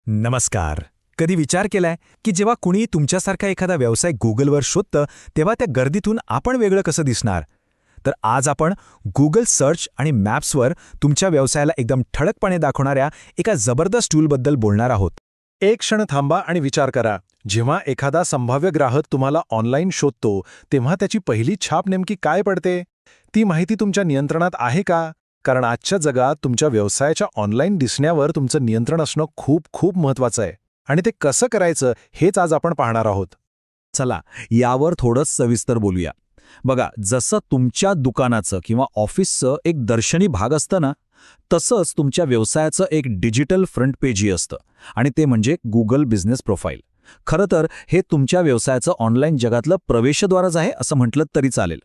नमस्कार. कधी विचार केलाय की जेव्हा कुणी तुमच्यासारखा एखादा व्यवसाय गुगलवर शोधतं तेव्हा त्या गर्दीतून आपण वेगळं कसं दिसणार? तर आज आपण गुगल सर्च आणि मॅप्सवर तुमच्या व्यवसायाला एकदम ठळकपणे दाखवणाऱ्या एका जबरदस्त टूलबद्दल बोलणार आहोत. एक क्षण थांबा आणि विचार करा. जेव्हा एखादा संभाव्य ग्राहक तुम्हाला ऑनलाईन शोधतो तेव्हा त्याची पहिली छाप नेमकी काय पडते? ती माहिती तुमच्या नियंत्रणात आहे का? कारण आजच्या जगात तुमच्या व्यवसायाच्या ऑनलाईन दिसण्यावर तुमचं नियंत्रण असणं खूप खूप महत्त्वाचं आहे. आणि ते कसं करायचं हेच आज आपण पाहणार आहोत. चला यावर थोडं सविस्तर बोलूया. बघा, जसं तुमच्या दुकानाचं किंवा ऑफिसचं एक दर्शनी भाग असतं ना, तसंच तुमच्या व्यवसायाचं एक डिजिटल फ्रंट पेजही असतं, आणि ते म्हणजे गुगल बिझनेस प्रोफाईल. खरं तर हे तुमच्या व्यवसायाचं ऑनलाईन जगातलं प्रवेशद्वारच आहे असं म्हटलं तरी चालेल.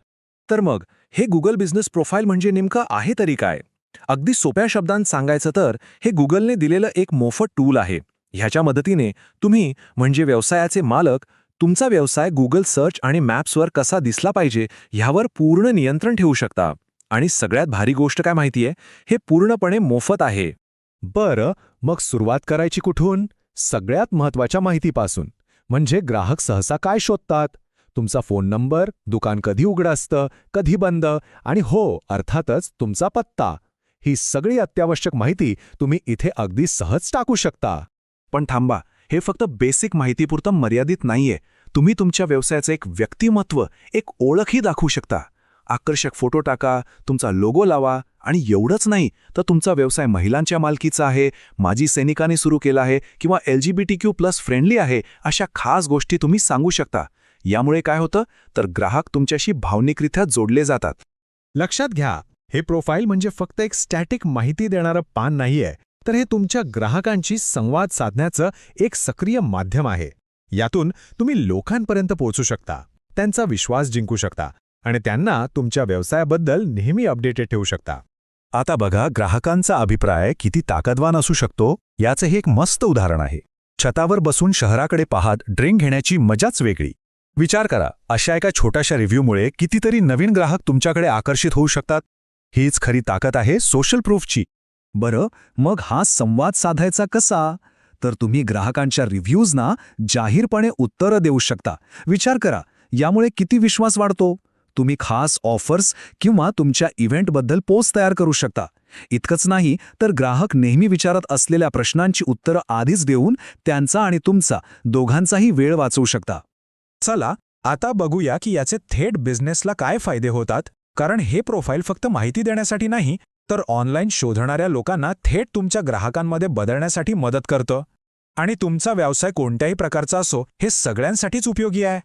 तर मग हे गुगल बिझनेस प्रोफाईल म्हणजे नेमकं आहे तरी काय? अगदी सोप्या शब्दांत सांगायचं तर हे गुगलने दिलेलं एक मोफत टूल आहे. ह्याच्या मदतीने तुम्ही म्हणजे व्यवसायाचे मालक तुमचा व्यवसाय गुगल सर्च आणि मॅप्सवर कसा दिसला पाहिजे ह्यावर पूर्ण नियंत्रण ठेवू शकता. आणि सगळ्यात भारी गोष्ट काय माहितीये? हे पूर्णपणे मोफत आहे. बरं, मग सुरुवात करायची कुठून? सगळ्यात महत्त्वाच्या माहितीपासून. म्हणजे ग्राहक सहसा काय शोधतात? तुमचा फोन नंबर, दुकान कधी उघडं असतं, कधी बंद, आणि हो, अर्थातच तुमचा पत्ता. ही सगळी अत्यावश्यक माहिती तुम्ही इथे अगदी सहज टाकू शकता. पण थांबा, हे फक्त बेसिक माहितीपुरतं मर्यादित नाहीये. तुम्ही तुमच्या व्यवसायाचं एक व्यक्तिमत्व, एक ओळखही दाखवू शकता. आकर्षक फोटो टाका, तुमचा लोगो लावा, आणि एवढंच नाही तर तुमचा व्यवसाय महिलांच्या मालकीचा आहे, माजी सैनिकांनी सुरू केला आहे किंवा LGBTQ+ फ्रेंडली आहे, अशा खास गोष्टी तुम्ही सांगू शकता. यामुळे काय होतं तर ग्राहक तुमच्याशी भावनिकरित्या जोडले जातात. लक्षात घ्या, हे प्रोफाईल म्हणजे फक्त एक स्टॅटिक माहिती देणारं पान नाहीये, तर हे तुमच्या ग्राहकांशी संवाद साधण्याचं एक सक्रिय माध्यम आहे. यातून तुम्ही लोकांपर्यंत पोहोचू शकता, त्यांचा विश्वास जिंकू शकता आणि त्यांना तुमच्या व्यवसायाबद्दल नेहमी अपडेटेड ठेवू शकता. आता बघा, ग्राहकांचा अभिप्राय किती ताकदवान असू शकतो याचं हे एक मस्त उदाहरण आहे. छतावर बसून शहराकडे पाहत ड्रिंक घेण्याची मजाच वेगळी. विचार करा, अशा एका छोट्याशा रिव्ह्यूमुळे कितीतरी नवीन ग्राहक तुमच्याकडे आकर्षित होऊ शकतात. हीच खरी ताकद आहे सोशल प्रूफची. बरं, मग हा संवाद साधायचा कसा? तर तुम्ही ग्राहकांच्या रिव्ह्यूजना जाहीरपणे उत्तरं देऊ शकता. विचार करा, यामुळे किती विश्वास वाढतो. तुम्ही खास ऑफर्स किंवा तुमच्या इव्हेंटबद्दल पोस्ट तयार करू शकता. इतकंच नाही तर ग्राहक नेहमी विचारत असलेल्या प्रश्नांची उत्तरं आधीच देऊन त्यांचा आणि तुमचा दोघांचाही वेळ वाचवू शकता. चला, आता बघूया की याचे थेट बिझनेसला काय फायदे होतात. कारण हे प्रोफाईल फक्त माहिती देण्यासाठी नाही, तर ऑनलाईन शोधणाऱ्या लोकांना थेट तुमच्या ग्राहकांमध्ये बदलण्यासाठी मदत करतं. आणि तुमचा व्यवसाय कोणत्याही प्रकारचा असो, हे सगळ्यांसाठीच उपयोगी आहे.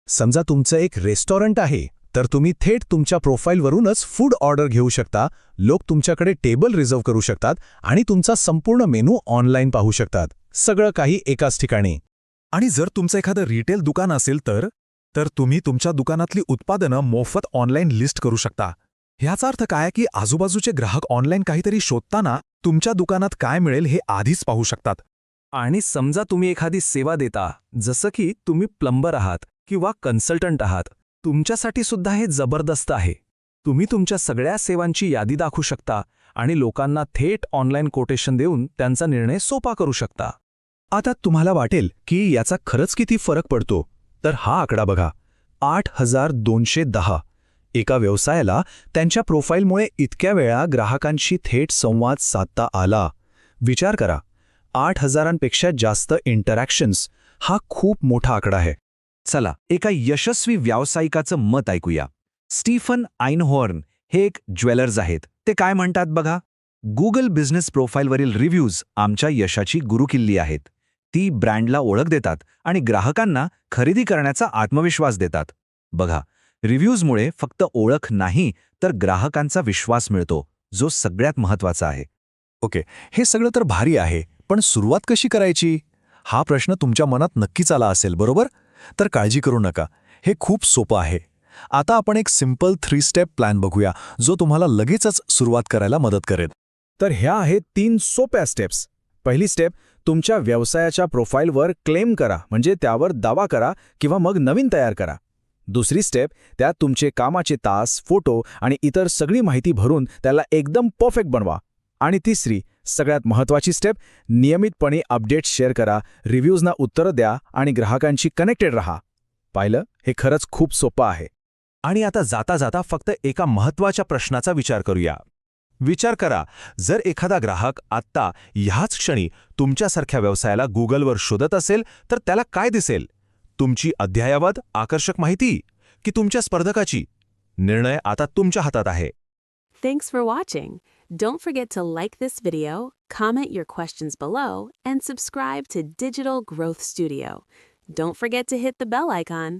समजा तुमचं एक रेस्टॉरंट आहे, तर तुम्ही थेट तुमच्या प्रोफाईलवरूनच फूड ऑर्डर घेऊ शकता. लोक तुमच्याकडे टेबल रिझर्व करू शकतात आणि तुमचा संपूर्ण मेनू ऑनलाईन पाहू शकतात. सगळं काही एकाच ठिकाणी. आणि जर तुमचं एखादं रिटेल दुकान असेल तर तुम्ही तुमच्या दुकानातली उत्पादनं मोफत ऑनलाईन लिस्ट करू शकता. ह्याचा अर्थ काय की आजूबाजूचे ग्राहक ऑनलाईन काहीतरी शोधताना तुमच्या दुकानात काय मिळेल हे आधीच पाहू शकतात. आणि समजा तुम्ही एखादी सेवा देता, जसं की तुम्ही प्लंबर आहात किंवा कन्सल्टंट आहात, तुमच्यासाठी सुद्धा हे जबरदस्त आहे. तुम्ही तुमच्या सगळ्या सेवांची यादी दाखवू शकता आणि लोकांना थेट ऑनलाईन कोटेशन देऊन त्यांचा निर्णय सोपा करू शकता. आता तुम्हाला वाटेल की याचा खरंच किती फरक पडतो, तर हा आकडा बघा, 8,210. एका व्यवसायाला त्यांच्या प्रोफाईलमुळे इतक्या वेळा ग्राहकांशी थेट संवाद साधता आला. विचार करा, 8,000पेक्षा जास्त इंटरॅक्शन्स हा खूप मोठा आकडा आहे. चला, एका यशस्वी व्यावसायिकाचं मत ऐकूया. स्टीफन आइनहॉर्न हे एक ज्वेलर्स आहेत. ते काय म्हणतात बघा, गुगल बिझनेस प्रोफाईलवरील रिव्ह्यूज आमच्या यशाची गुरुकिल्ली आहेत. ती ब्रँडला ओळख देतात आणि ग्राहकांना खरेदी करण्याचा आत्मविश्वास देतात. बघा, रिव्ह्यूजमुळे फक्त ओळख नाही तर ग्राहकांचा विश्वास मिळतो, जो सगळ्यात महत्त्वाचा आहे. ओके, हे सगळं तर भारी आहे, पण सुरुवात कशी करायची? हा प्रश्न तुमच्या मनात नक्कीच आला असेल, बरोबर? तर काळजी करू नका, हे खूप सोपं आहे. आता आपण एक सिंपल 3 स्टेप प्लॅन बघूया, जो तुम्हाला लगेचच सुरुवात करायला मदत करेल. तर ह्या आहेत 3 सोप्या स्टेप्स. पहिली स्टेप, तुमच्या व्यवसायाच्या प्रोफाईलवर क्लेम करा, म्हणजे त्यावर दावा करा किंवा मग नवीन तयार करा. दुसरी स्टेप, त्यात तुमचे कामाचे तास, फोटो आणि इतर सगळी माहिती भरून त्याला एकदम परफेक्ट बनवा. आणि तिसरी सगळ्यात महत्त्वाची स्टेप, नियमितपणे अपडेट्स शेअर करा, रिव्ह्यूजना उत्तरं द्या आणि ग्राहकांशी कनेक्टेड रहा. पाहिलं, हे खरंच खूप सोपं आहे. आणि आता जाता जाता फक्त एका महत्त्वाच्या प्रश्नाचा विचार करूया. विचार करा, जर एखादा ग्राहक आत्ता ह्याच क्षणी तुमच्यासारख्या व्यवसायाला गुगलवर शोधत असेल तर त्याला काय दिसेल? तुमची अद्ययावत आकर्षक माहिती की तुमच्या स्पर्धकाची? निर्णय आता तुमच्या हातात आहे. Thanks for watching. Don't forget to like this video, comment your questions below, and subscribe to Digital Growth Studio. Don't forget to hit the bell icon.